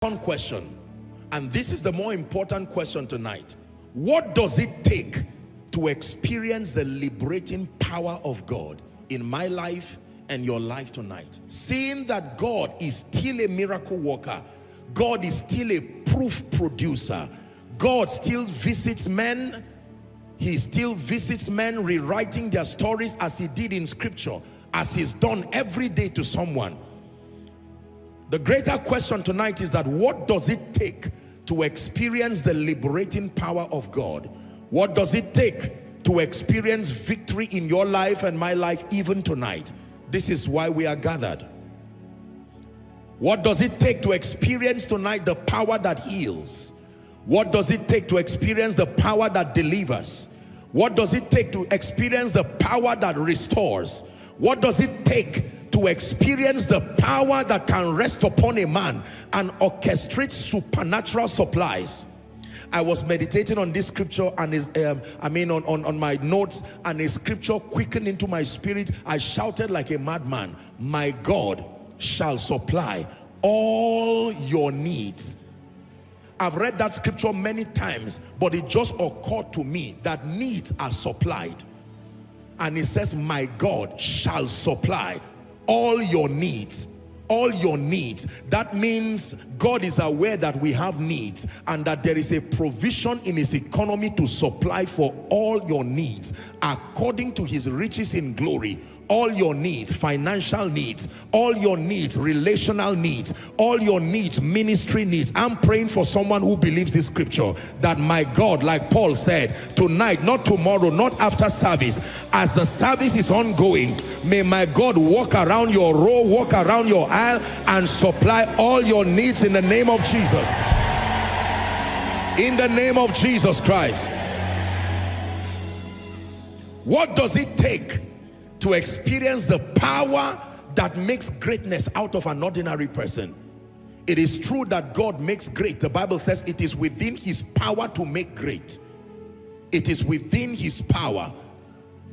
One question, and this is the more important question tonight. What does it take to experience the liberating power of God in my life and your life tonight? Seeing that God is still a miracle worker, God is still a proof producer, God still visits men, he still visits men rewriting their stories as he did in scripture, as he's done every day to someone. The greater question tonight is that what does it take to experience the liberating power of God? What does it take to experience victory in your life and my life even tonight? This is why we are gathered. What does it take to experience tonight the power that heals? What does it take to experience the power that delivers? What does it take to experience the power that restores? What does it take to experience the power that can rest upon a man and orchestrate supernatural supplies? I was meditating on this scripture and on my notes, and a scripture quickened into my spirit. I shouted like a madman, my God shall supply all your needs. I've read that scripture many times, but it just occurred to me that needs are supplied. And it says, my God shall supply all your needs. All your needs. That means God is aware that we have needs and that there is a provision in his economy to supply for all your needs according to his riches in glory. All your needs, financial needs, all your needs, relational needs, all your needs, ministry needs. I'm praying for someone who believes this scripture, that my God, like Paul said, tonight, not tomorrow, not after service, as the service is ongoing, may my God walk around your row, walk around your aisle, and supply all your needs in the name of Jesus. In the name of Jesus Christ. What does it take to experience the power that makes greatness out of an ordinary person? It is true that God makes great. The Bible says it is within his power to make great. It is within his power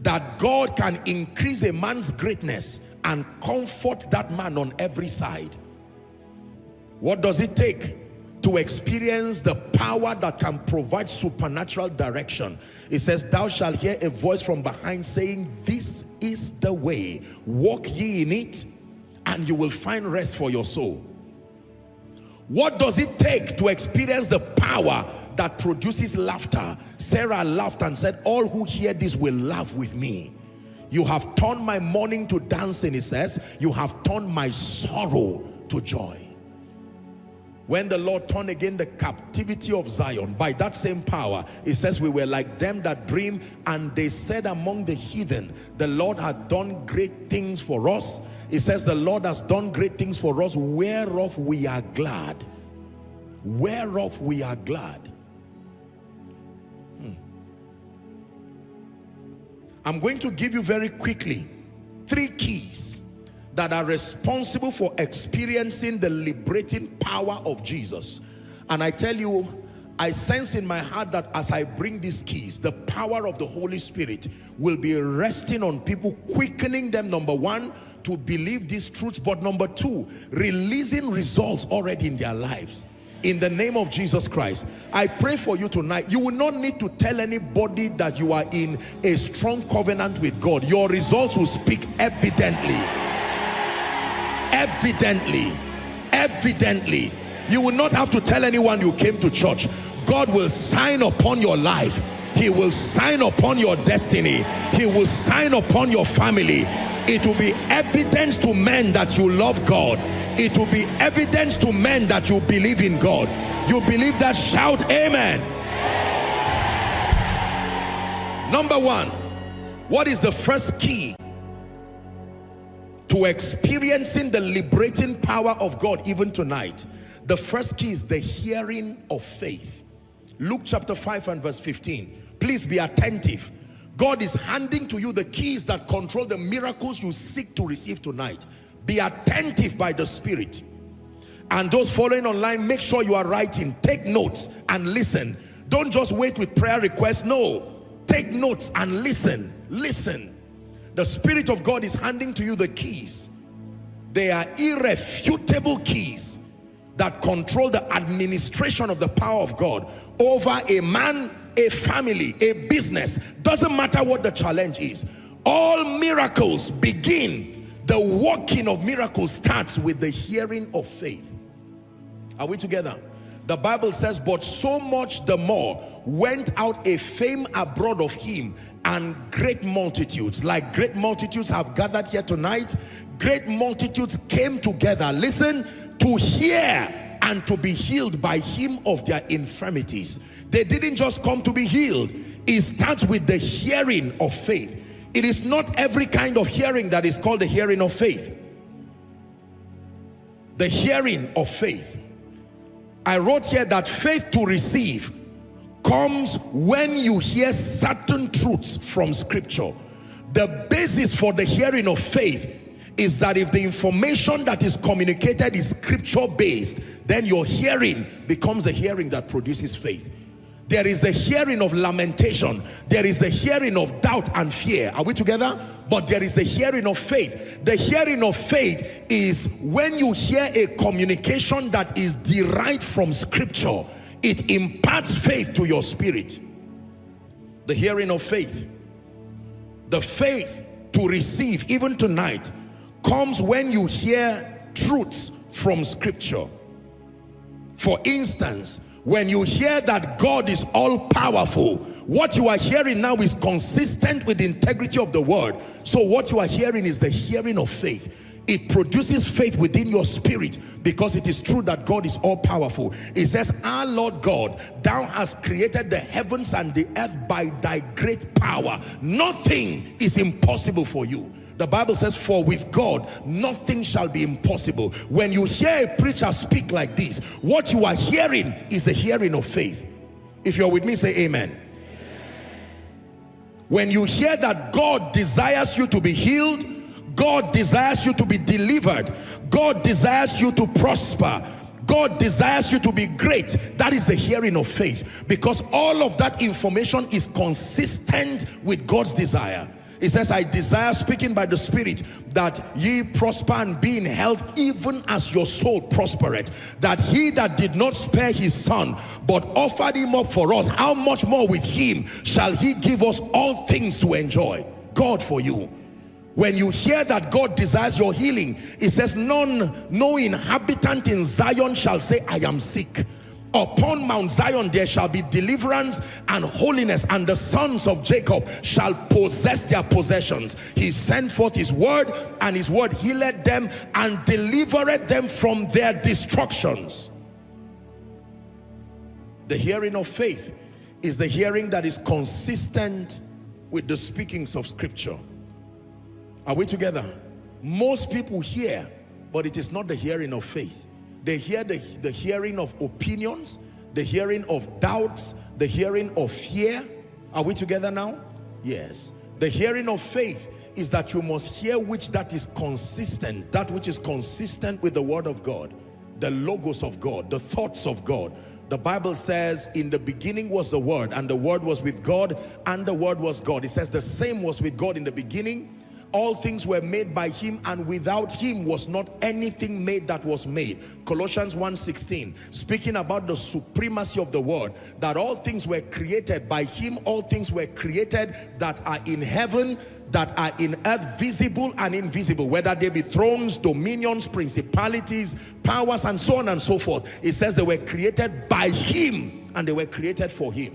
that God can increase a man's greatness and comfort that man on every side. What does it take to experience the power that can provide supernatural direction? It says, thou shalt hear a voice from behind saying, this is the way, walk ye in it, and you will find rest for your soul. What does it take to experience the power that produces laughter? Sarah laughed and said, all who hear this will laugh with me. You have turned my mourning to dancing, it says. You have turned my sorrow to joy. When the Lord turned again the captivity of Zion by that same power, it says we were like them that dream, and they said among the heathen, the Lord had done great things for us. It says the Lord has done great things for us, whereof we are glad. Whereof we are glad. I'm going to give you very quickly 3 keys that are responsible for experiencing the liberating power of Jesus. And I tell you, I sense in my heart that as I bring these keys, the power of the Holy Spirit will be resting on people, quickening them, number 1, to believe these truths, but number 2, releasing results already in their lives. In the name of Jesus Christ, I pray for you tonight. You will not need to tell anybody that you are in a strong covenant with God. Your results will speak evidently. Evidently. You will not have to tell anyone you came to church. God will sign upon your life. He will sign upon your destiny. He will sign upon your family. It will be evidence to men that you love God. It will be evidence to men that you believe in God. You believe that? Shout amen. Number 1, what is the first key to experiencing the liberating power of God even tonight? The first key is the hearing of faith. Luke chapter 5 and verse 15. Please be attentive. God is handing to you the keys that control the miracles you seek to receive tonight. Be attentive by the Spirit. And those following online, make sure you are writing. Take notes and listen. Don't just wait with prayer requests. No. Take notes and listen. Listen. The Spirit of God is handing to you the keys. They are irrefutable keys. that control the administration of the power of God over a man, a family, a business. Doesn't matter what the challenge is. All miracles begin, the working of miracles starts with the hearing of faith. Are we together? The Bible says, but so much the more went out a fame abroad of him, and great multitudes, like great multitudes have gathered here tonight. Great multitudes came together, listen, to hear and to be healed by him of their infirmities. They didn't just come to be healed. It starts with the hearing of faith. It is not every kind of hearing that is called the hearing of faith. The hearing of faith. I wrote here that faith to receive comes when you hear certain truths from scripture. The basis for the hearing of faith is that if the information that is communicated is scripture based, then your hearing becomes a hearing that produces faith. There is the hearing of lamentation. There is the hearing of doubt and fear. Are we together? But there is the hearing of faith. The hearing of faith is when you hear a communication that is derived from scripture. It imparts faith to your spirit. The hearing of faith. The faith to receive, even tonight, comes when you hear truths from scripture. For instance, when you hear that God is all-powerful, what you are hearing now is consistent with the integrity of the word. So what you are hearing is the hearing of faith. It produces faith within your spirit because it is true that God is all-powerful. It says, our Lord God, thou hast created the heavens and the earth by thy great power. Nothing is impossible for you. The Bible says, for with God, nothing shall be impossible. When you hear a preacher speak like this, what you are hearing is the hearing of faith. If you're with me, say amen. Amen. When you hear that God desires you to be healed, God desires you to be delivered, God desires you to prosper, God desires you to be great, that is the hearing of faith. Because all of that information is consistent with God's desire. It says, I desire, speaking by the Spirit, that ye prosper and be in health, even as your soul prospereth. That he that did not spare his son, but offered him up for us, how much more with him shall he give us all things to enjoy? God for you. When you hear that God desires your healing, it says, no inhabitant in Zion shall say, I am sick. Upon Mount Zion there shall be deliverance and holiness, and the sons of Jacob shall possess their possessions. He sent forth his word, and his word healed them and delivered them from their destructions. The hearing of faith is the hearing that is consistent with the speakings of scripture. Are we together? Most people hear, but it is not the hearing of faith. They hear the hearing of opinions, the hearing of doubts, the hearing of fear. Are we together now? Yes. The hearing of faith is that you must hear which that is consistent, that which is consistent with the word of God, the logos of God, the thoughts of God. The Bible says, in the beginning was the word, and the word was with God, and the word was God. It says the same was with God in the beginning. All things were made by him, and without him was not anything made that was made. Colossians 1:16, speaking about the supremacy of the word, that all things were created by him, all things were created that are in heaven, that are in earth, visible and invisible, whether they be thrones, dominions, principalities, powers, and so on and so forth. It says they were created by him, and they were created for him.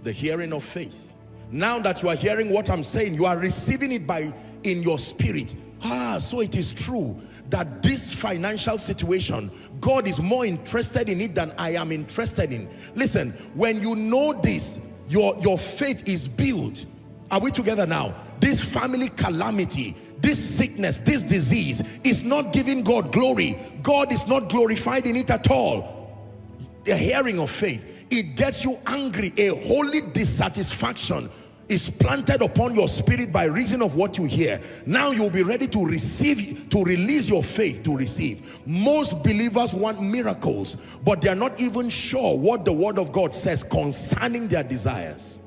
The hearing of faith. Now that you are hearing what I'm saying, you are receiving it in your spirit. So it is true that this financial situation, God is more interested in it than I am interested in. Listen, when you know this, your faith is built. Are we together now? This family calamity, this sickness, this disease is not giving God glory. God is not glorified in it at all. The hearing of faith, it gets you angry. A holy dissatisfaction is planted upon your spirit by reason of what you hear. Now you'll be ready to receive, to release your faith to receive. Most believers want miracles, but they are not even sure what the word of God says concerning their desires.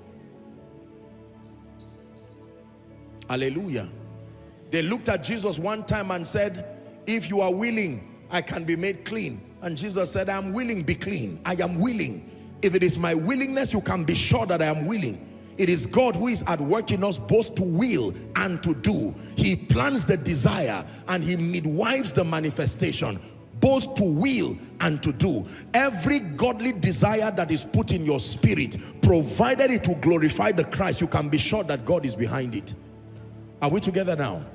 Hallelujah. They looked at Jesus one time and said, if you are willing, I can be made clean. And Jesus said, I am willing, be clean. I am willing. If it is my willingness, you can be sure that I am willing. It is God who is at work in us both to will and to do. He plants the desire and he midwives the manifestation, both to will and to do. Every godly desire that is put in your spirit, provided it will glorify the Christ, you can be sure that God is behind it. Are we together now?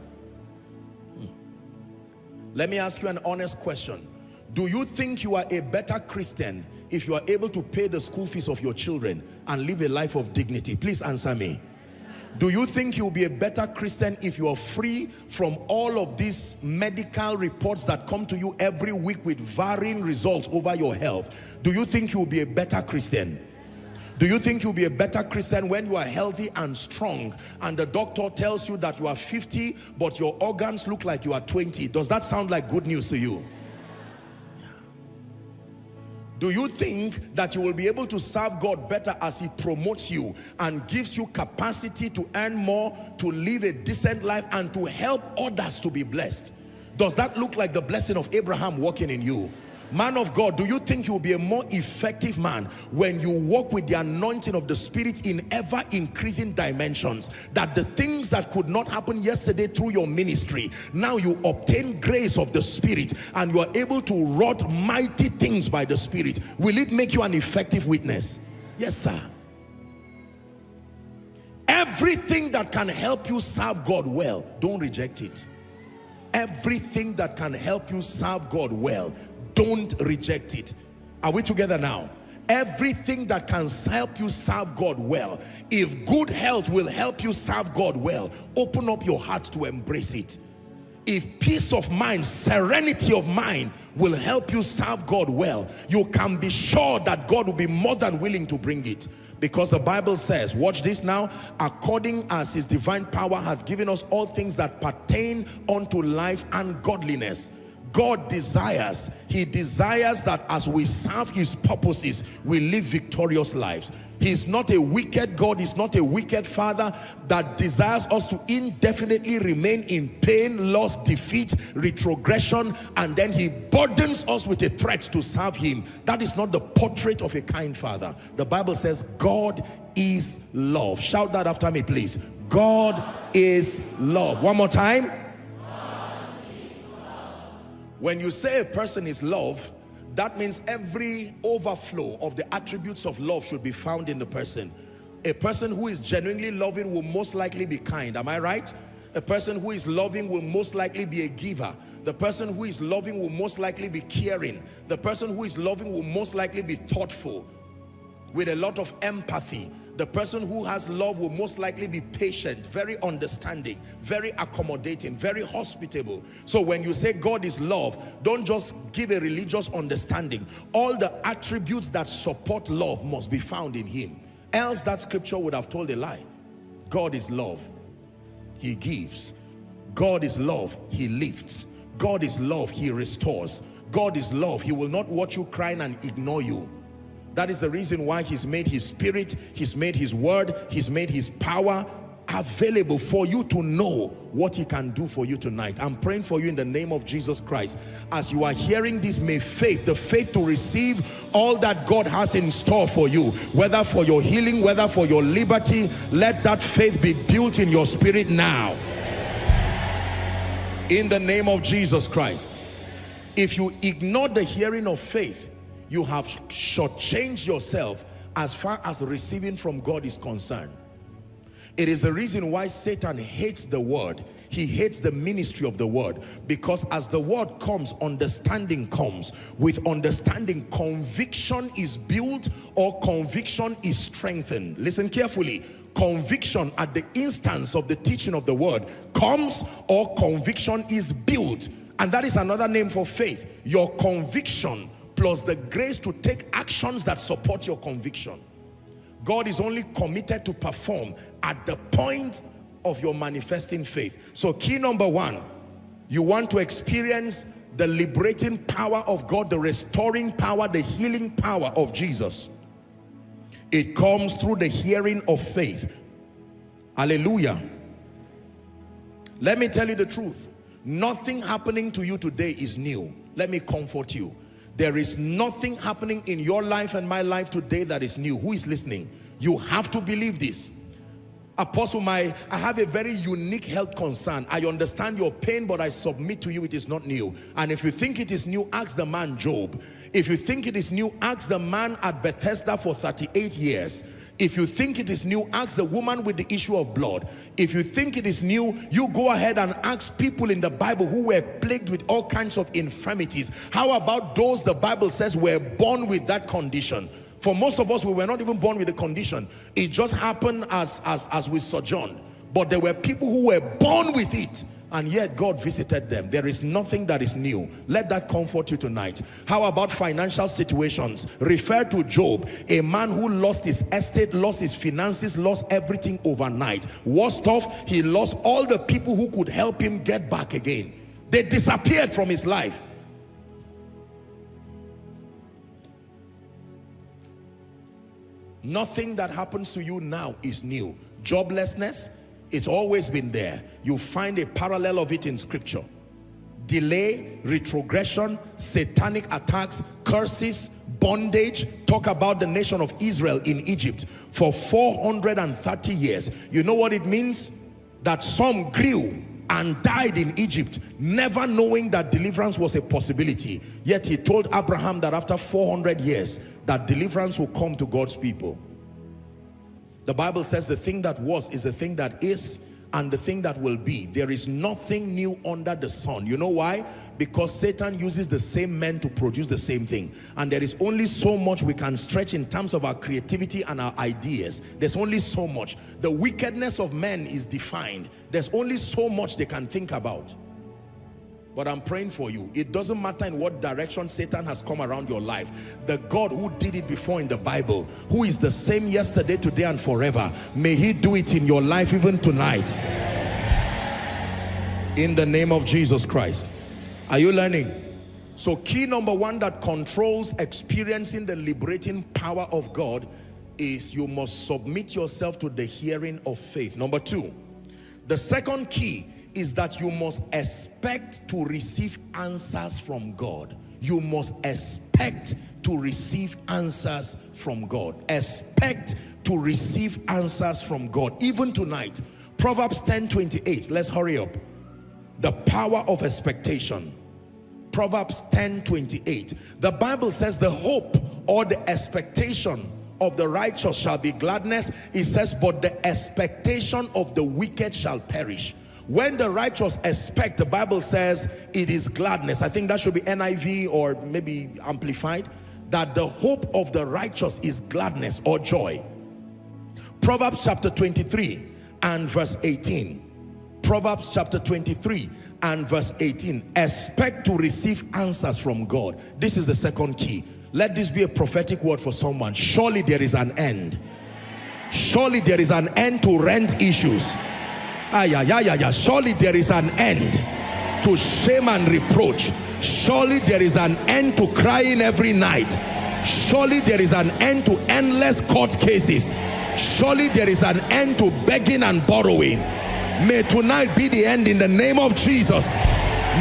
Let me ask you an honest question. Do you think you are a better Christian if you are able to pay the school fees of your children and live a life of dignity? Please answer me. Do you think you'll be a better Christian if you are free from all of these medical reports that come to you every week with varying results over your health? Do you think you'll be a better Christian? Do you think you'll be a better Christian when you are healthy and strong and the doctor tells you that you are 50 but your organs look like you are 20? Does that sound like good news to you? Do you think that you will be able to serve God better as he promotes you and gives you capacity to earn more, to live a decent life, and to help others to be blessed? Does that look like the blessing of Abraham working in you? Man of God, do you think you'll be a more effective man when you walk with the anointing of the Spirit in ever increasing dimensions? That the things that could not happen yesterday through your ministry, now you obtain grace of the Spirit and you are able to wrought mighty things by the Spirit. Will it make you an effective witness? Yes, sir. Everything that can help you serve God well, don't reject it. Everything that can help you serve God well, don't reject it. Are we together now? Everything that can help you serve God well, if good health will help you serve God well, open up your heart to embrace it. If peace of mind, serenity of mind will help you serve God well, you can be sure that God will be more than willing to bring it. Because the Bible says, watch this now, according as his divine power hath given us all things that pertain unto life and godliness. God desires, he desires that as we serve his purposes, we live victorious lives. He's not a wicked God, he's not a wicked father that desires us to indefinitely remain in pain, loss, defeat, retrogression, and then he burdens us with a threat to serve him. That is not the portrait of a kind father. The Bible says God is love. Shout that after me, please. God is love. One more time. When you say a person is love, that means every overflow of the attributes of love should be found in the person. A person who is genuinely loving will most likely be kind. Am I right? A person who is loving will most likely be a giver. The person who is loving will most likely be caring. The person who is loving will most likely be thoughtful, with a lot of empathy. The person who has love will most likely be patient, very understanding, very accommodating, very hospitable. So when you say God is love, don't just give a religious understanding. All the attributes that support love must be found in him. Else that scripture would have told a lie. God is love, he gives. God is love, he lifts. God is love, he restores. God is love, he will not watch you crying and ignore you. That is the reason why he's made his spirit, he's made his word, he's made his power available for you to know what he can do for you tonight. I'm praying for you in the name of Jesus Christ. As you are hearing this, may faith, the faith to receive all that God has in store for you, whether for your healing, whether for your liberty, let that faith be built in your spirit now. In the name of Jesus Christ. If you ignore the hearing of faith, you have shortchanged yourself as far as receiving from God is concerned. It is the reason why Satan hates the word. He hates the ministry of the word, because as the word comes, understanding comes. With understanding, conviction is built or conviction is strengthened. Listen carefully. Conviction at the instance of the teaching of the word comes, or conviction is built. And that is another name for faith. Your conviction plus the grace to take actions that support your conviction. God is only committed to perform at the point of your manifesting faith. So key number one, you want to experience the liberating power of God, the restoring power, the healing power of Jesus. It comes through the hearing of faith. Hallelujah. Let me tell you the truth. Nothing happening to you today is new. Let me comfort you. There is nothing happening in your life and my life today that is new. Who is listening? You have to believe this. Apostle, I have a very unique health concern. I understand your pain, but I submit to you it is not new. And if you think it is new, ask the man Job. If you think it is new, ask the man at Bethesda for 38 years. If you think it is new, ask the woman with the issue of blood. If you think it is new, you go ahead and ask people in the Bible who were plagued with all kinds of infirmities. How about those the Bible says were born with that condition? For most of us, we were not even born with the condition. It just happened as we sojourned. But there were people who were born with it, and yet God visited them. There is nothing that is new. Let that comfort you tonight. How about financial situations? Refer to Job, a man who lost his estate, lost his finances, lost everything overnight. Worst off, he lost all the people who could help him get back again. They disappeared from his life. Nothing that happens to you now is new. Joblessness, it's always been there. You find a parallel of it in scripture. Delay, retrogression, satanic attacks, curses, bondage. Talk about the nation of Israel in Egypt for 430 years. You know what it means? That some grew and died in Egypt, never knowing that deliverance was a possibility. Yet he told Abraham that after 400 years, that deliverance will come to God's people. The Bible says the thing that was is the thing that is, and the thing that will be. There is nothing new under the sun. You know why? Because Satan uses the same men to produce the same thing. And there is only so much we can stretch in terms of our creativity and our ideas. There's only so much. The wickedness of men is defined. There's only so much they can think about. But I'm praying for you. It doesn't matter in what direction Satan has come around your life. The God who did it before in the Bible, who is the same yesterday, today, and forever, may he do it in your life even tonight. In the name of Jesus Christ. Are you learning? So key number one that controls experiencing the liberating power of God is you must submit yourself to the hearing of faith. Number two, the second key is that you must expect to receive answers from God. You must expect to receive answers from God. Expect to receive answers from God. Even tonight, Proverbs 10:28. Let's hurry up. The power of expectation. Proverbs 10:28. The Bible says the hope or the expectation of the righteous shall be gladness. It says, but the expectation of the wicked shall perish. When the righteous expect, the Bible says it is gladness. I think that should be NIV or maybe amplified. That the hope of the righteous is gladness or joy. Proverbs chapter 23 and verse 18. Proverbs chapter 23 and verse 18. Expect to receive answers from God. This is the second key. Let this be a prophetic word for someone. Surely there is an end. Surely there is an end to rent issues. Surely there is an end to shame and reproach. Surely there is an end to crying every night. Surely there is an end to endless court cases. Surely there is an end to begging and borrowing. May tonight be the end in the name of Jesus.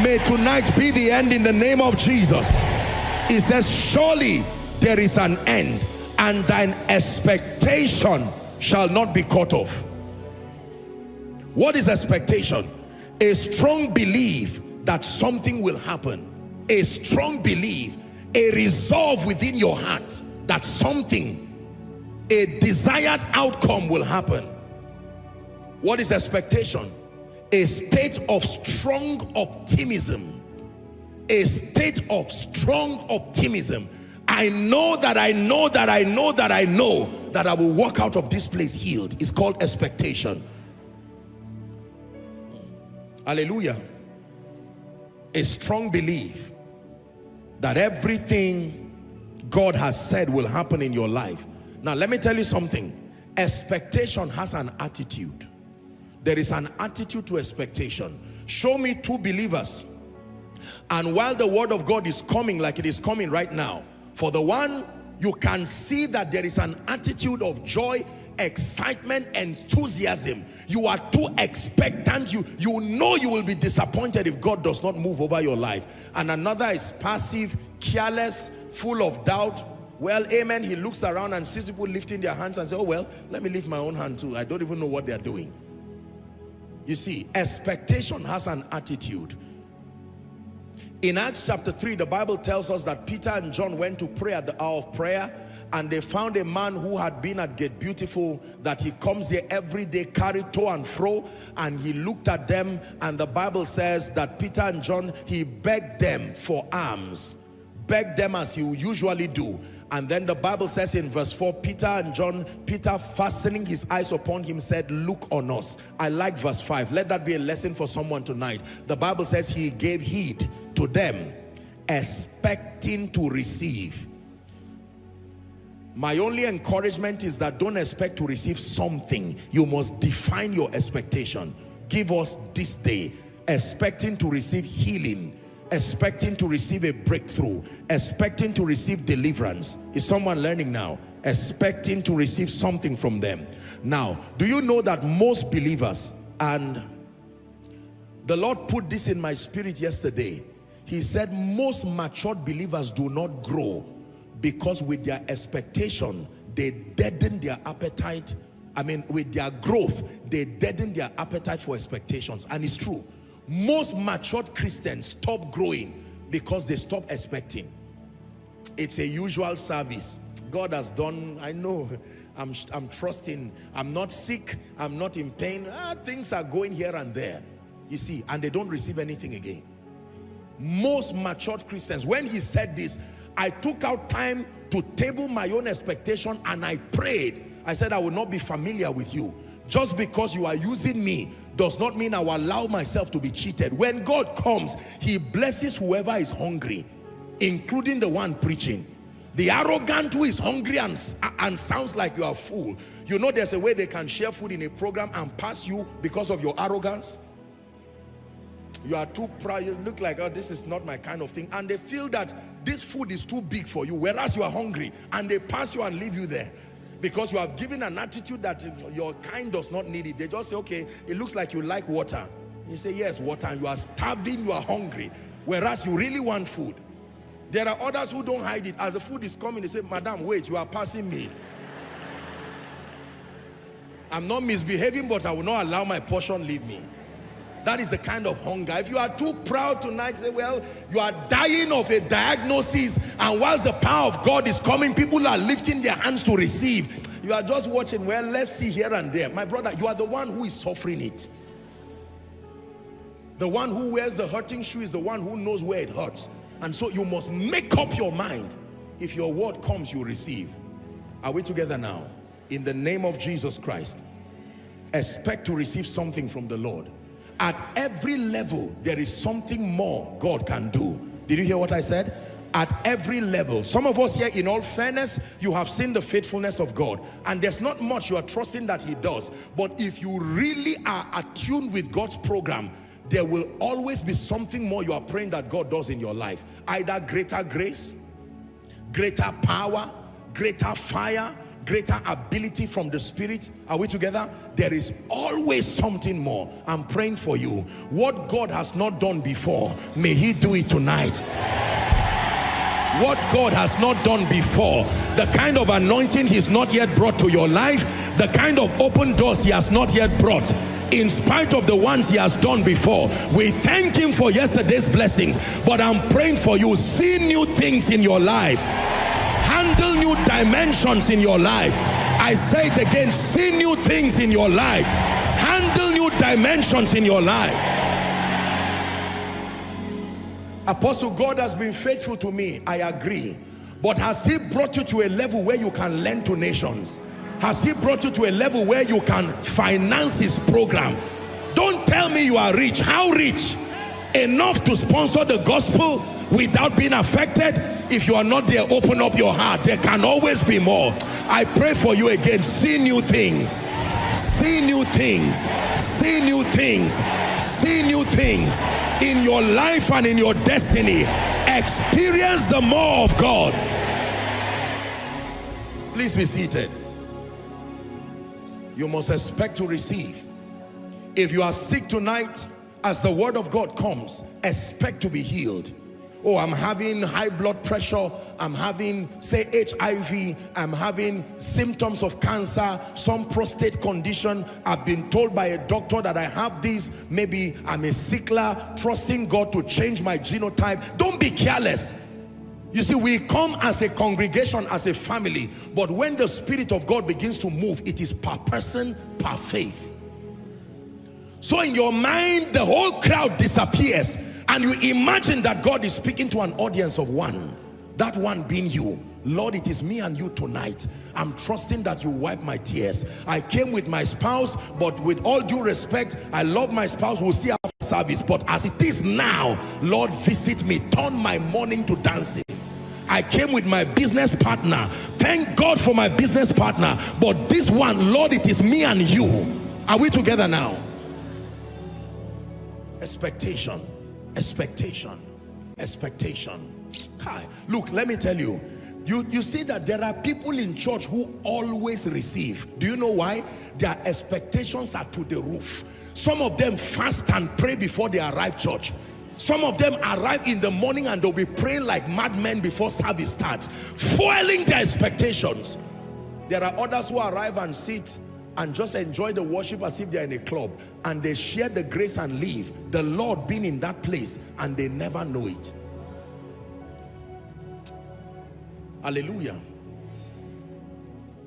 May tonight be the end in the name of Jesus. It says, surely there is an end, and thine expectation shall not be cut off. What is expectation? A strong belief that something will happen. A strong belief, a resolve within your heart that something, a desired outcome will happen. What is expectation? A state of strong optimism. A state of strong optimism. I know that I know that I know that I know that I will walk out of this place healed. It's called expectation. Hallelujah. A strong belief that everything God has said will happen in your life. Now let me tell you something. Expectation has an attitude. There is an attitude to expectation. Show me two believers, and while the word of God is coming like it is coming right now, for the one, you can see that there is an attitude of joy, excitement, enthusiasm. You are too expectant. You know you will be disappointed if God does not move over your life. And another is passive, careless, full of doubt. Well, amen. He looks around and sees people lifting their hands and says, oh, well, let me lift my own hand too. I don't even know what they're doing. You see, expectation has an attitude. In Acts chapter 3, the Bible tells us that Peter and John went to pray at the hour of prayer, and they found a man who had been at Gate Beautiful, that he comes there every day, carried to and fro, and he looked at them, and the Bible says that Peter and John, he begged them for alms, begged them as he usually do. And then the Bible says in verse 4, Peter fastening his eyes upon him said, look on us. I like verse 5. Let that be a lesson for someone tonight. The Bible says he gave heed to them, expecting to receive. My only encouragement is that don't expect to receive something. You must define your expectation. Give us this day, expecting to receive healing, expecting to receive a breakthrough, expecting to receive deliverance. Is someone learning now? Expecting to receive something from them. Now, do you know that most believers, and the Lord put this in my spirit yesterday, he said most matured believers do not grow because with their expectation, they deaden their appetite. With their growth, they deaden their appetite for expectations. And it's true. Most matured Christians stop growing because they stop expecting. It's a usual service. God has done, I know, I'm trusting, I'm not sick, I'm not in pain. Things are going here and there. You see, and they don't receive anything again. Most matured Christians, when he said this, I took out time to table my own expectation and I prayed. I said, I will not be familiar with you. Just because you are using me does not mean I will allow myself to be cheated. When God comes, he blesses whoever is hungry, including the one preaching. The arrogant who is hungry and sounds like you are full. You know there's a way they can share food in a program and pass you because of your arrogance. You are too proud, you look like, oh, this is not my kind of thing. And they feel that this food is too big for you, whereas you are hungry. And they pass you and leave you there. Because you have given an attitude that your kind does not need it. They just say, okay, it looks like you like water. You say, yes, water. And you are starving, you are hungry. Whereas you really want food. There are others who don't hide it. As the food is coming, they say, madam, wait, you are passing me. I'm not misbehaving, but I will not allow my portion leave me. That is the kind of hunger. If you are too proud tonight, say, well, you are dying of a diagnosis, and whilst the power of God is coming, people are lifting their hands to receive. You are just watching, well, let's see here and there. My brother, you are the one who is suffering it. The one who wears the hurting shoe is the one who knows where it hurts. And so you must make up your mind. If your word comes, you receive. Are we together now? In the name of Jesus Christ, expect to receive something from the Lord. At every level, there is something more God can do. Did you hear what I said? At every level. Some of us here, in all fairness, you have seen the faithfulness of God. And there's not much you are trusting that he does. But if you really are attuned with God's program, there will always be something more you are praying that God does in your life. Either greater grace, greater power, greater fire, greater ability from the Spirit. Are we together? There is always something more. I'm praying for you. What God has not done before, may he do it tonight. What God has not done before, the kind of anointing he's not yet brought to your life, the kind of open doors he has not yet brought, in spite of the ones he has done before. We thank him for yesterday's blessings, but I'm praying for you. See new things in your life. Handle new dimensions in your life. I say it again, see new things in your life. Handle new dimensions in your life. Apostle, God has been faithful to me. I agree. But has he brought you to a level where you can lend to nations? Has he brought you to a level where you can finance his program? Don't tell me you are rich. How rich? Enough to sponsor the gospel without being affected? If you are not there, open up your heart. There can always be more. I pray for you again. See new things. See new things. See new things. See new things in your life and in your destiny. Experience the more of God. Please be seated. You must expect to receive. If you are sick tonight, as the word of God comes, expect to be healed. Oh, I'm having high blood pressure, I'm having, say, HIV, I'm having symptoms of cancer, some prostate condition. I've been told by a doctor that I have this. Maybe I'm a sickler, trusting God to change my genotype. Don't be careless. You see, we come as a congregation, as a family, but when the Spirit of God begins to move, it is per person, per faith. So in your mind, the whole crowd disappears, and you imagine that God is speaking to an audience of one, that one being you. Lord, it is me and you tonight. I'm trusting that you wipe my tears. I came with my spouse, but with all due respect, I love my spouse. We'll see after service, but as it is now, Lord, visit me, turn my mourning to dancing. I came with my business partner. Thank God for my business partner, but this one, Lord, it is me and you. Are we together now? Expectation, expectation, expectation. Look, let me tell you, you see that there are people in church who always receive. Do you know why? Their expectations are to the roof. Some of them fast and pray before they arrive church. Some of them arrive in the morning and they'll be praying like madmen before service starts, fueling their expectations. There are others who arrive and sit and just enjoy the worship as if they're in a club, and they share the grace and leave, the Lord being in that place, and they never know it. Hallelujah.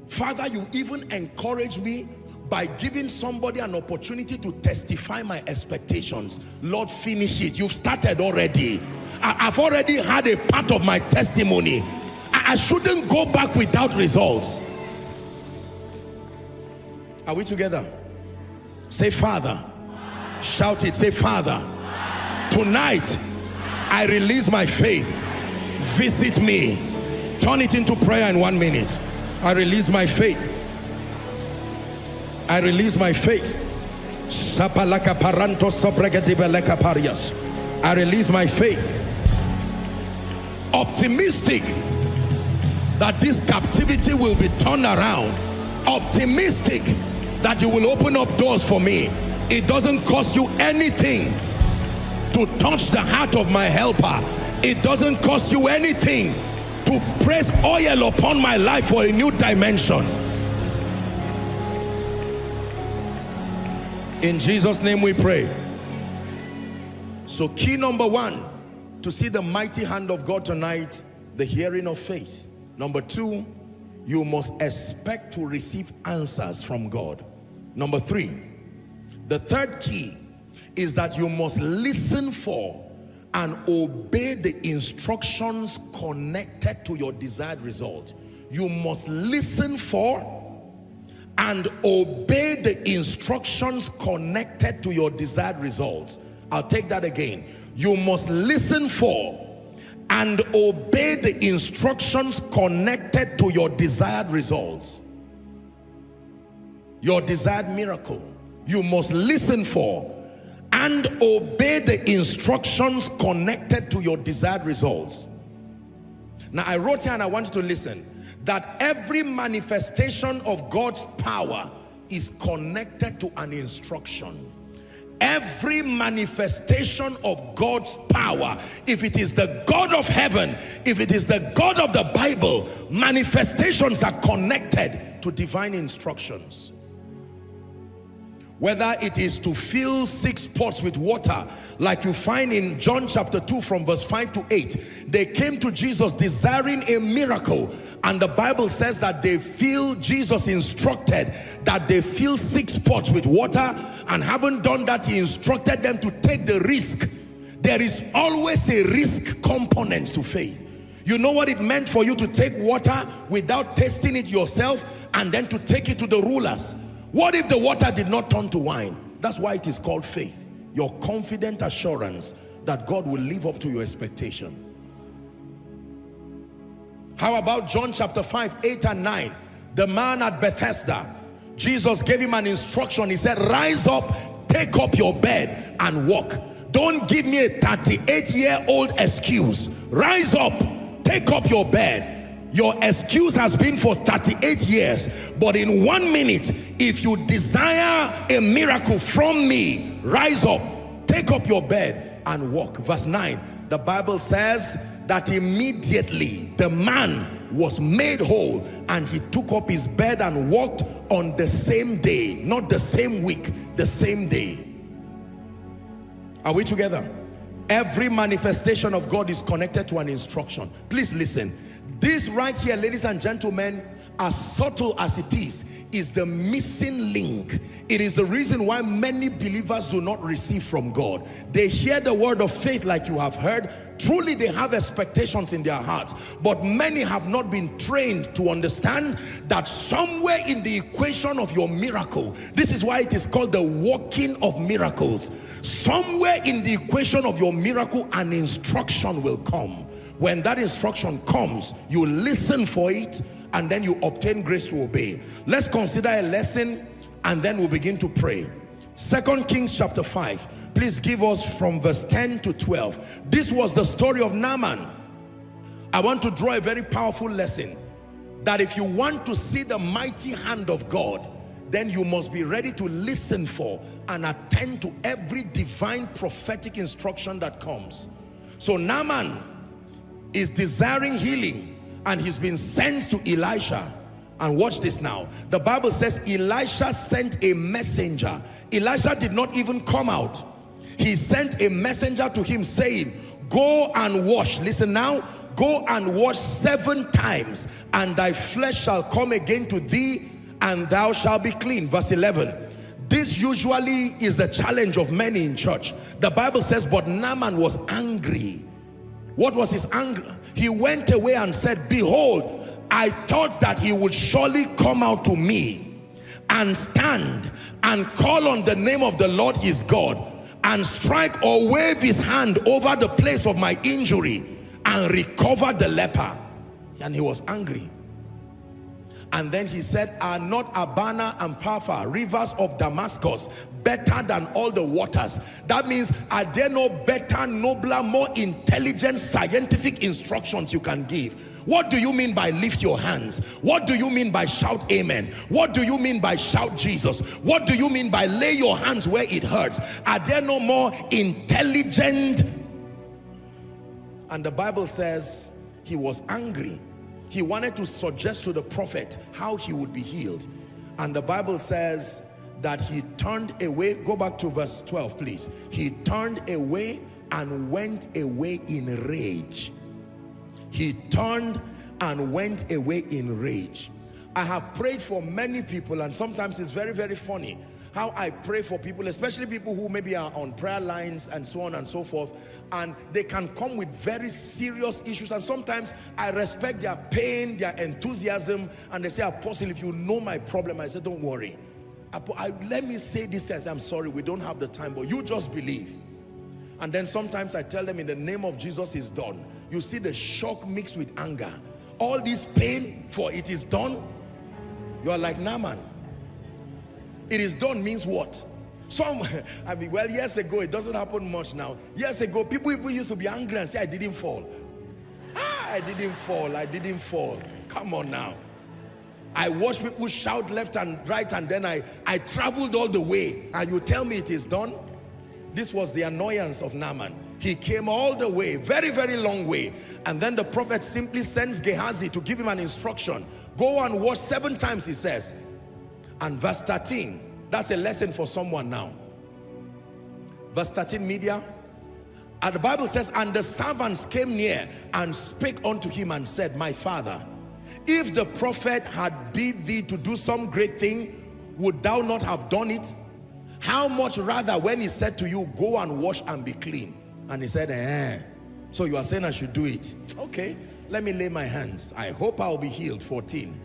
Father, you even encourage me by giving somebody an opportunity to testify my expectations. Lord, finish it. You've started already. I've already had a part of my testimony. I shouldn't go back without results. Are we together? Say, Father. Shout it. Say, Father. Tonight, I release my faith. Visit me. Turn it into prayer in 1 minute. I release my faith. I release my faith. I release my faith. Optimistic that this captivity will be turned around. Optimistic that you will open up doors for me. It doesn't cost you anything to touch the heart of my helper. It doesn't cost you anything to press oil upon my life for a new dimension. In Jesus' name we pray. So key number one, to see the mighty hand of God tonight, the hearing of faith. Number two, you must expect to receive answers from God. Number three, the third key is that you must listen for and obey the instructions connected to your desired result. You must listen for and obey the instructions connected to your desired results. I'll take that again. You must listen for and obey the instructions connected to your desired results. Your desired miracle. You must listen for and obey the instructions connected to your desired results. Now I wrote here, and I want you to listen, that every manifestation of God's power is connected to an instruction. Every manifestation of God's power, if it is the God of heaven, if it is the God of the Bible, manifestations are connected to divine instructions. Whether it is to fill 6 pots with water, like you find in John chapter 2 from verse 5 to 8. They came to Jesus desiring a miracle, and the Bible says that Jesus instructed that they fill 6 pots with water, and having done that, he instructed them to take the risk. There is always a risk component to faith. You know what it meant for you to take water without tasting it yourself and then to take it to the rulers? What if the water did not turn to wine? That's why it is called faith. Your confident assurance that God will live up to your expectation. How about John chapter 5, 8 and 9? The man at Bethesda, Jesus gave him an instruction. He said, rise up, take up your bed and walk. Don't give me a 38-year-old excuse. Rise up, take up your bed. Your excuse has been for 38 years, but in 1 minute, if you desire a miracle from me, rise up, take up your bed and walk. Verse 9, the Bible says that immediately the man was made whole, and he took up his bed and walked on the same day, not the same week, the same day. Are we together? Every manifestation of God is connected to an instruction. Please listen. This right here, ladies and gentlemen, as subtle as it is the missing link. It is the reason why many believers do not receive from God. They hear the word of faith like you have heard. Truly they have expectations in their hearts, but many have not been trained to understand that somewhere in the equation of your miracle, this is why it is called the working of miracles, somewhere in the equation of your miracle an instruction will come. When that instruction comes, you listen for it, and then you obtain grace to obey. Let's consider a lesson, and then we'll begin to pray. 2 Kings chapter 5. Please give us from verse 10 to 12. This was the story of Naaman. I want to draw a very powerful lesson, that if you want to see the mighty hand of God, then you must be ready to listen for and attend to every divine prophetic instruction that comes. So Naaman is desiring healing, and he's been sent to Elisha. And watch this now. The Bible says Elisha sent a messenger. Elisha did not even come out. He sent a messenger to him saying, go and wash. Listen now. Go and wash 7 times, and thy flesh shall come again to thee, and thou shalt be clean. Verse 11. This usually is the challenge of many in church. The Bible says, but Naaman was angry. What was his anger? He went away and said, behold, I thought that he would surely come out to me and stand and call on the name of the Lord his God and strike or wave his hand over the place of my injury and recover the leper. And he was angry. And then he said, are not Abana and Pharpar, rivers of Damascus, better than all the waters? That means, are there no better, nobler, more intelligent, scientific instructions you can give? What do you mean by lift your hands? What do you mean by shout amen? What do you mean by shout Jesus? What do you mean by lay your hands where it hurts? Are there no more intelligent? And the Bible says he was angry. He wanted to suggest to the prophet how he would be healed. And the Bible says that he turned away. Go back to verse 12, please. He turned away and went away in rage. He turned and went away in rage. I have prayed for many people, and sometimes it's very, very funny how I pray for people, especially people who maybe are on prayer lines and so on and so forth, and they can come with very serious issues, and sometimes I respect their pain, their enthusiasm, and they say, Apostle, if you know my problem, I say, don't worry. Let me say this thing. I say, I'm sorry, we don't have the time, but you just believe. And then sometimes I tell them, in the name of Jesus is done. You see the shock mixed with anger. All this pain, for it is done. You are like Naaman. It is done means what? I mean, well, years ago, it doesn't happen much now. Years ago, people even used to be angry and say, I didn't fall. I didn't fall, I didn't fall. Come on now. I watch people shout left and right, and then I traveled all the way, and you tell me it is done? This was the annoyance of Naaman. He came all the way, very, very long way. And then the prophet simply sends Gehazi to give him an instruction. Go and wash 7 times, he says. And verse 13, that's a lesson for someone now. Verse 13, media. And the Bible says, and the servants came near and spake unto him and said, my father, if the prophet had bid thee to do some great thing, would thou not have done it? How much rather when he said to you, go and wash and be clean? And he said, so you are saying I should do it? Okay, let me lay my hands. I hope I'll be healed. 14.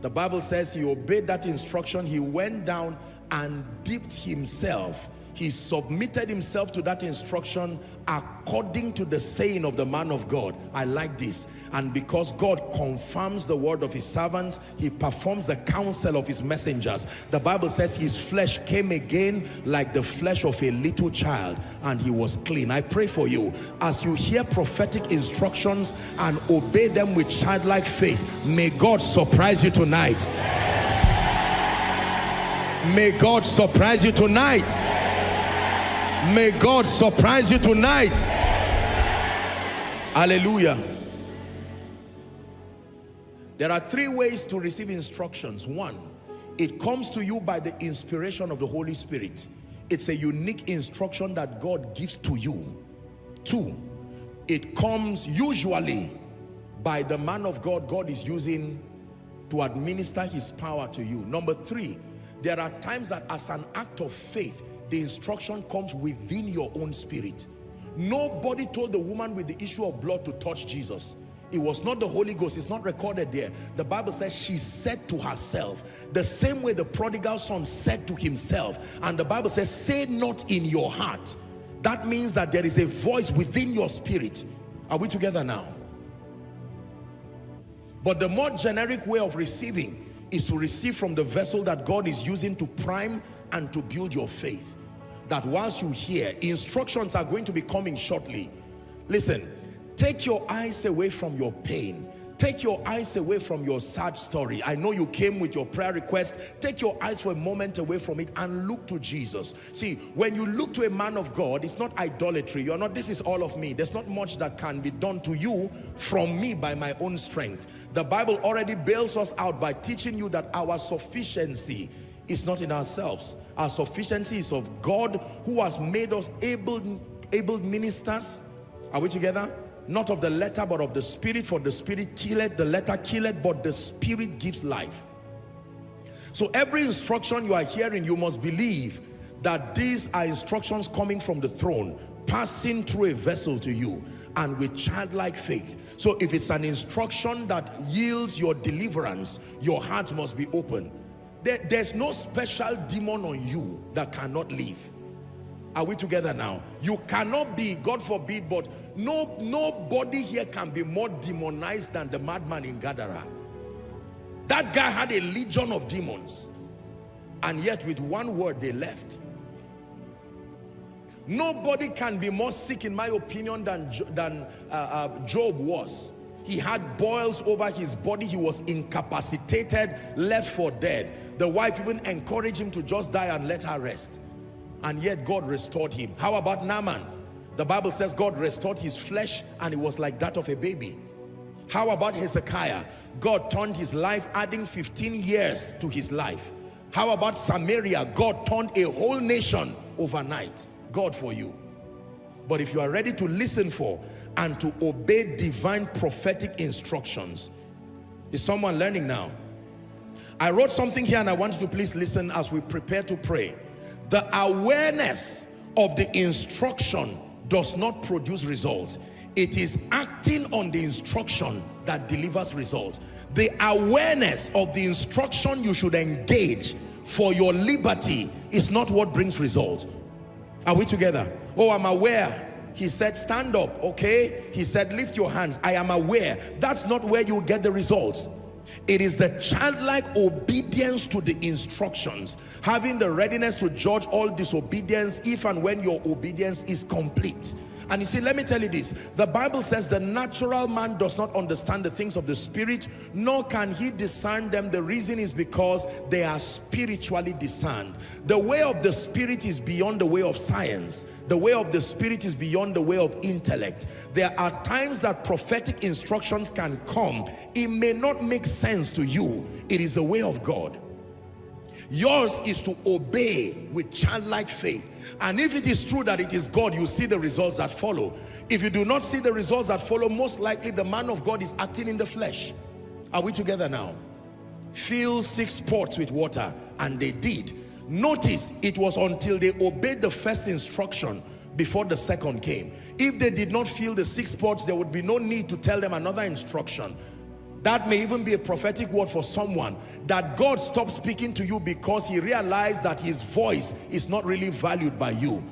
The Bible says he obeyed that instruction. He went down and dipped himself he submitted himself to that instruction according to the saying of the man of God. I like this. And because God confirms the word of his servants, he performs the counsel of his messengers. The Bible says his flesh came again like the flesh of a little child, and he was clean. I pray for you, as you hear prophetic instructions and obey them with childlike faith, may God surprise you tonight. May God surprise you tonight. May God surprise you tonight. Hallelujah. There are three ways to receive instructions. One, it comes to you by the inspiration of the Holy Spirit. It's a unique instruction that God gives to you. Two, it comes usually by the man of God God is using to administer his power to you. Number three, there are times that as an act of faith, the instruction comes within your own spirit. Nobody told the woman with the issue of blood to touch Jesus. It was not the Holy Ghost. It's not recorded there. The Bible says she said to herself, the same way the prodigal son said to himself. And the Bible says, say not in your heart. That means that there is a voice within your spirit. Are we together now? But the more generic way of receiving is to receive from the vessel that God is using to prime and to build your faith. That whilst you hear, instructions are going to be coming shortly. Listen, take your eyes away from your pain. Take your eyes away from your sad story. I know you came with your prayer request. Take your eyes for a moment away from it and look to Jesus. See, when you look to a man of God, it's not idolatry. You're not, this is all of me. There's not much that can be done to you from me by my own strength. The Bible already bails us out by teaching you that our sufficiency is not in ourselves. Our sufficiency is of God, who has made us able ministers. Are we together? Not of the letter but of the spirit, for the spirit killeth, the letter killeth, but the spirit gives life. So every instruction you are hearing, you must believe that these are instructions coming from the throne, passing through a vessel to you, and with childlike faith. So if it's an instruction that yields your deliverance, your heart must be open. There's no special demon on you that cannot live. Are we together now? You cannot be, God forbid, but nobody here can be more demonized than the madman in Gadara. That guy had a legion of demons, and yet with one word they left. Nobody can be more sick, in my opinion, than Job was. He had boils over his body. He was incapacitated, left for dead. The wife even encouraged him to just die and let her rest. And yet God restored him. How about Naaman? The Bible says God restored his flesh and it was like that of a baby. How about Hezekiah? God turned his life, adding 15 years to his life. How about Samaria? God turned a whole nation overnight. God for you. But if you are ready to listen for and to obey divine prophetic instructions, is someone learning now? I wrote something here and I want you to please listen as we prepare to pray. The awareness of the instruction does not produce results. It is acting on the instruction that delivers results. The awareness of the instruction you should engage for your liberty is not what brings results. Are we together? Oh, I'm aware. He said, stand up, okay? He said, lift your hands. I am aware. That's not where you get the results. It is the childlike obedience to the instructions, having the readiness to judge all disobedience if and when your obedience is complete. And you see, let me tell you this. The Bible says the natural man does not understand the things of the spirit, nor can he discern them. The reason is because they are spiritually discerned. The way of the spirit is beyond the way of science. The way of the spirit is beyond the way of intellect. There are times that prophetic instructions can come. It may not make sense to you. It is the way of God. Yours is to obey with childlike faith. And if it is true that it is God, you see the results that follow. If you do not see the results that follow, most likely the man of God is acting in the flesh. Are we together now? Fill 6 pots with water, and they did. Notice, it was until they obeyed the first instruction before the second came. If they did not fill the 6 pots, there would be no need to tell them another instruction. That may even be a prophetic word for someone, that God stopped speaking to you because he realized that his voice is not really valued by you.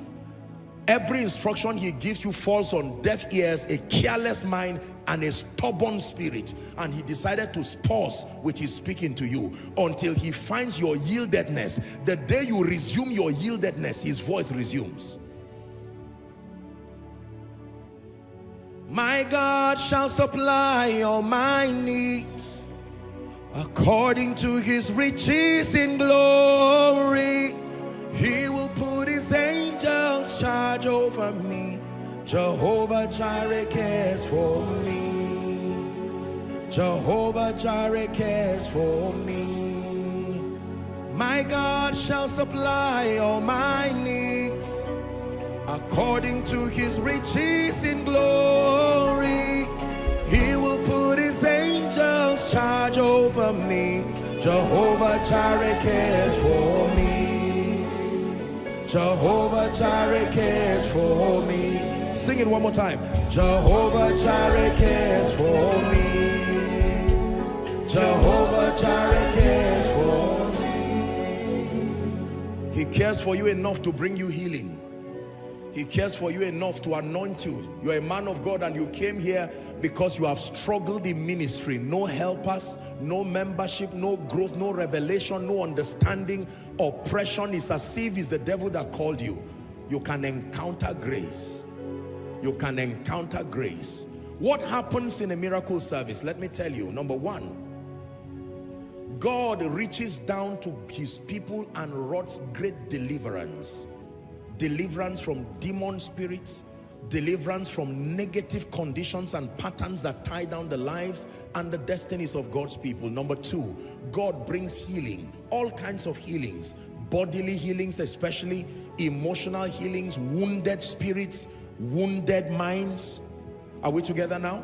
Every instruction he gives you falls on deaf ears, a careless mind, and a stubborn spirit. And he decided to pause with his speaking to you until he finds your yieldedness. The day you resume your yieldedness, his voice resumes. My God shall supply all my needs according to his riches in glory. He will put his angels charge over me. Jehovah Jireh cares for me. Jehovah Jireh cares for me. My God shall supply all my needs according to his riches in glory. He will put his angels charge over me. Jehovah Jireh cares for me. Jehovah Jireh cares for me. Sing it one more time. Jehovah Jireh cares for me. Jehovah Jireh cares for me. He cares for you enough to bring you healing. He cares for you enough to anoint you. You're a man of God and you came here because you have struggled in ministry. No helpers, no membership, no growth, no revelation, no understanding. Oppression. Is as if it's the devil that called you. You can encounter grace. You can encounter grace. What happens in a miracle service? Let me tell you. Number one, God reaches down to his people and wrought great deliverance. Deliverance from demon spirits, deliverance from negative conditions and patterns that tie down the lives and the destinies of God's people. Number two, God brings healing, all kinds of healings, bodily healings, especially emotional healings, wounded spirits, wounded minds. Are we together now?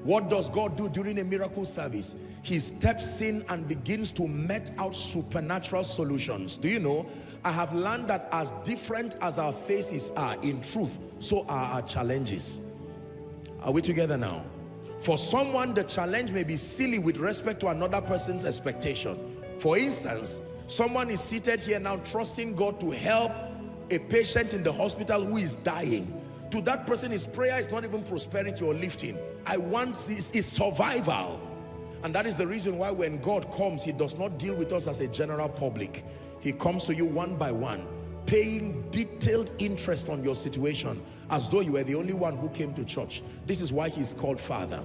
What does God do during a miracle service? He steps in and begins to met out supernatural solutions. Do you know, I have learned that as different as our faces are in truth, so are our challenges. Are we together now? For someone, the challenge may be silly with respect to another person's expectation. For instance, someone is seated here now trusting God to help a patient in the hospital who is dying. To that person, his prayer is not even prosperity or lifting. I want is survival. And that is the reason why when God comes, he does not deal with us as a general public. He comes to you one by one, paying detailed interest on your situation, as though you were the only one who came to church. This is why he's called Father.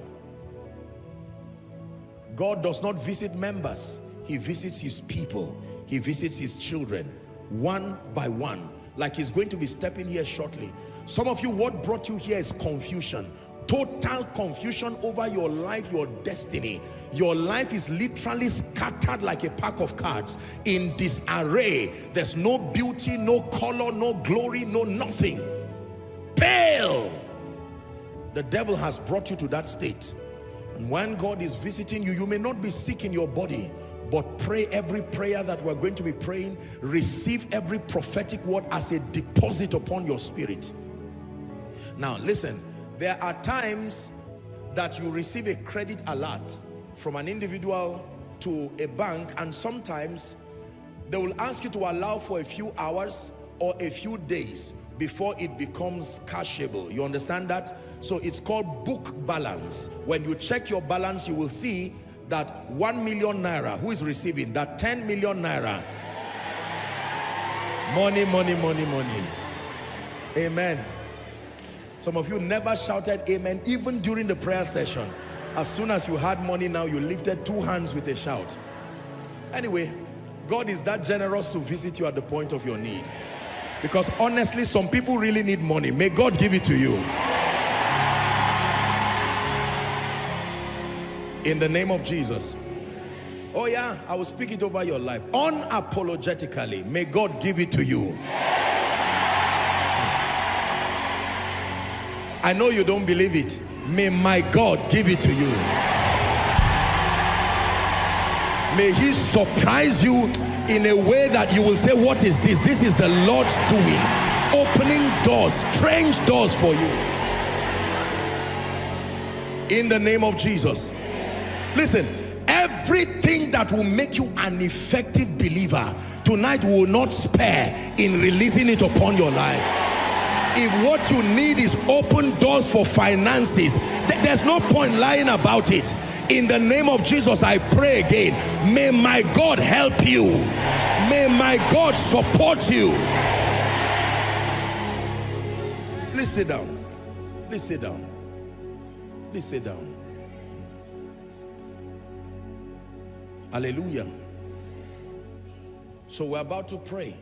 God does not visit members. He visits his people. He visits his children, one by one, like he's going to be stepping here shortly. Some of you, what brought you here is confusion. Total confusion over your life, your destiny. Your life is literally scattered like a pack of cards in disarray. There's no beauty, no color, no glory, no nothing. Pale. The devil has brought you to that state. And when God is visiting you, you may not be sick in your body, but pray every prayer that we're going to be praying. Receive every prophetic word as a deposit upon your spirit. Now listen, there are times that you receive a credit alert from an individual to a bank, and sometimes they will ask you to allow for a few hours or a few days before it becomes cashable. You understand that? So it's called book balance. When you check your balance, you will see that 1 million naira, who is receiving that 10 million naira? Money, money, money, money. Amen. Some of you never shouted amen even during the prayer session. As soon as you had money, now you lifted two hands with a shout. Anyway, God is that generous to visit you at the point of your need. Because honestly, some people really need money. May God give it to you. In the name of Jesus. Oh yeah, I will speak it over your life. Unapologetically, may God give it to you. I know you don't believe it. May my God give it to you. May he surprise you in a way that you will say, what is this? This is the Lord's doing. Opening doors, strange doors for you. In the name of Jesus. Listen, everything that will make you an effective believer, tonight we will not spare in releasing it upon your life. If what you need is open doors for finances, there's no point lying about it. In the name of Jesus, I pray again, may my God help you. May my God support you. Please sit down. Please sit down. Please sit down. Hallelujah. So we're about to pray.